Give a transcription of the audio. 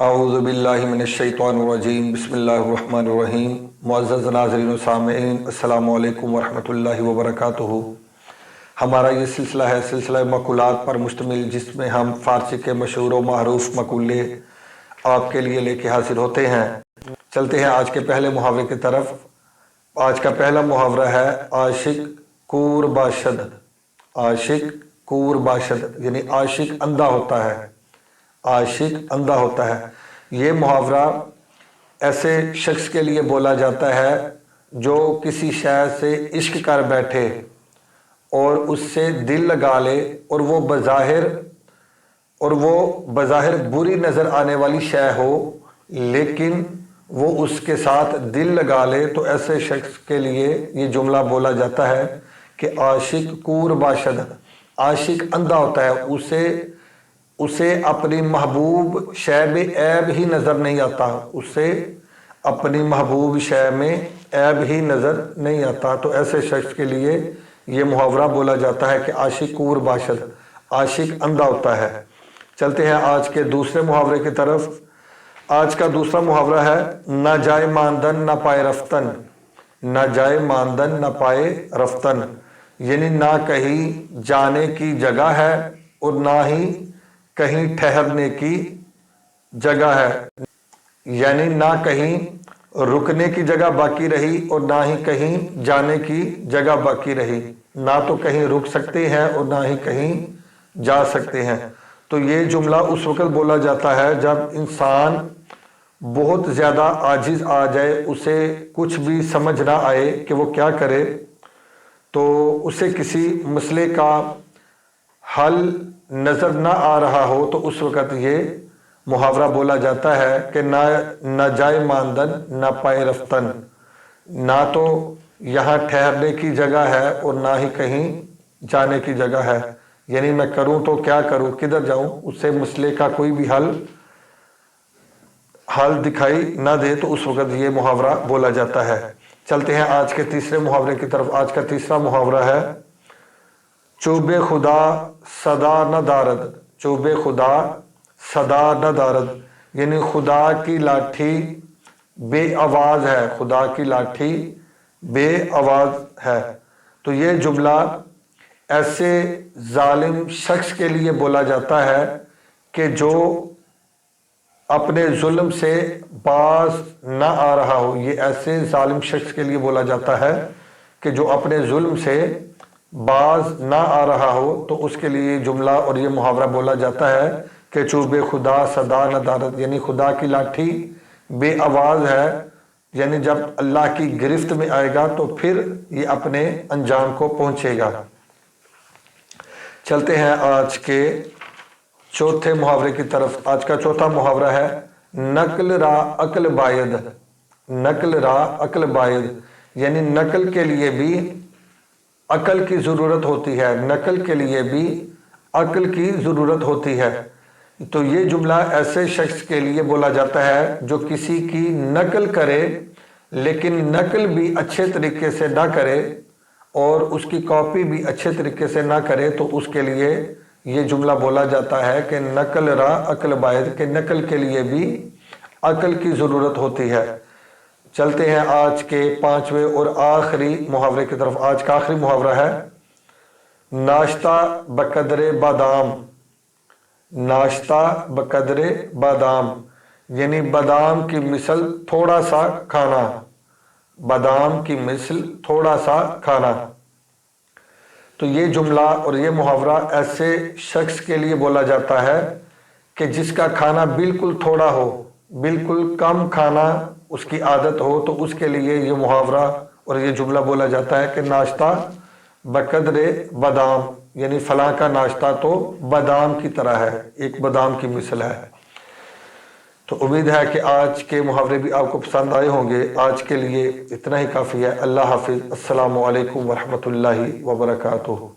अऊज़ु बिल्लाहि मिनश्शैतानिर्रजीम बिस्मिल्लाहिर्रहमानिर्रहीम। मुअज़्ज़ज़ नाज़रीन व सामिईन, अस्सलामु अलैकुम वरहमतुल्लाहि वबरकातुहू। हमारा ये सिलसिला है सिलसिला मक़ूलात पर मुश्तमिल, जिसमें हम फ़ारसी के मशहूर व मअरूफ़ मक़ूले आपके लिए लेके हाजिर होते हैं। चलते हैं आज के पहले मुहावरे की तरफ। आज का पहला मुहावरा है आशिक कूर बाशद। आशिक कूर बाशद यानी आशिक अंधा होता है। आशिक अंधा होता है। ये मुहावरा ऐसे शख्स के लिए बोला जाता है जो किसी शय से इश्क कर बैठे और उससे दिल लगा ले और वो बज़ाहिर बुरी नज़र आने वाली शय हो, लेकिन वो उसके साथ दिल लगा ले, तो ऐसे शख्स के लिए ये जुमला बोला जाता है कि आशिक कूर बाशद। आशिक अंधा होता है, उसे अपनी महबूब शय में ऐब ही नज़र नहीं आता, उसे अपनी महबूब शय में ऐब ही नज़र नहीं आता। तो ऐसे शख्स के लिए ये मुहावरा बोला जाता है कि आशिक कूर बाशद, आशिक अंधा होता है। चलते हैं आज के दूसरे मुहावरे की तरफ। आज का दूसरा मुहावरा है ना जाए मानदन ना पाए रफ्तन। ना जाए मानदन ना पाए रफ्तन यानी ना कहीं जाने की जगह है और ना ही कहीं ठहरने की जगह है, यानी ना कहीं रुकने की जगह बाकी रही और ना ही कहीं जाने की जगह बाकी रही। ना तो कहीं रुक सकते हैं और ना ही कहीं जा सकते हैं। तो ये जुमला उस वक्त बोला जाता है जब इंसान बहुत ज़्यादा आजिज़ आ जाए, उसे कुछ भी समझ ना आए कि वो क्या करे, तो उसे किसी मसले का हल नज़र ना आ रहा हो, तो उस वक़्त ये मुहावरा बोला जाता है कि ना जाए मानदन ना पाए रफ्तन। ना तो यहाँ ठहरने की जगह है और ना ही कहीं जाने की जगह है, यानी मैं करूँ तो क्या करूँ, किधर जाऊँ, उससे मसले का कोई भी हल दिखाई ना दे, तो उस वक़्त ये मुहावरा बोला जाता है। चलते हैं आज के तीसरे मुहावरे की तरफ। आज का तीसरा मुहावरा है चूबे खुदा सदा न दारद। चूबे खुदा सदा न दारद यानी खुदा की लाठी बे आवाज़ है, खुदा की लाठी बे आवाज़ है। तो ये जुमला ऐसे जालिम शख्स के लिए बोला जाता है कि जो अपने जुल्म से बाज ना आ रहा हो। ये ऐसे जालिम शख्स के लिए बोला जाता है कि जो अपने जुल्म से बाज ना आ रहा हो, तो उसके लिए जुमला और ये मुहावरा बोला जाता है कि चूबे खुदा सदा न दारद यानी खुदा की लाठी बे आवाज़ है, यानी जब अल्लाह की गिरफ्त में आएगा तो फिर ये अपने अंजाम को पहुंचेगा। चलते हैं आज के चौथे मुहावरे की तरफ। आज का चौथा मुहावरा है नकल रा अक्ल बायद। नकल रा अक्ल बायद यानी नकल के लिए भी अकल की ज़रूरत होती है, नकल के लिए भी अकल की ज़रूरत होती है। तो ये जुमला ऐसे शख्स के लिए बोला जाता है जो किसी की नकल करे, लेकिन नकल भी अच्छे तरीके से ना करे और उसकी कॉपी भी अच्छे तरीके से ना करे, तो उसके लिए ये जुमला बोला जाता है कि नकल रा अक्ल बायद, के नकल के लिए भी अकल की ज़रूरत होती है। चलते हैं आज के पांचवें और आखिरी मुहावरे की तरफ। आज का आखिरी मुहावरा है नाश्ता बकदरे बादाम। नाश्ता बकदरे बादाम यानी बादाम की मिसल थोड़ा सा खाना। बादाम की मिसल थोड़ा सा खाना। तो ये जुमला और ये मुहावरा ऐसे शख्स के लिए बोला जाता है कि जिसका खाना बिल्कुल थोड़ा हो, बिल्कुल कम खाना उसकी आदत हो, तो उसके लिए ये मुहावरा और ये जुमला बोला जाता है कि नाश्ता बकदरे बादाम यानी फलां का नाश्ता तो बादाम की तरह है, एक बादाम की मिसल है। तो उम्मीद है कि आज के मुहावरे भी आपको पसंद आए होंगे। आज के लिए इतना ही काफ़ी है। अल्लाह हाफिज़। अस्सलामु अलैकुम वरहमतुल्लाहि वबरकातुहू।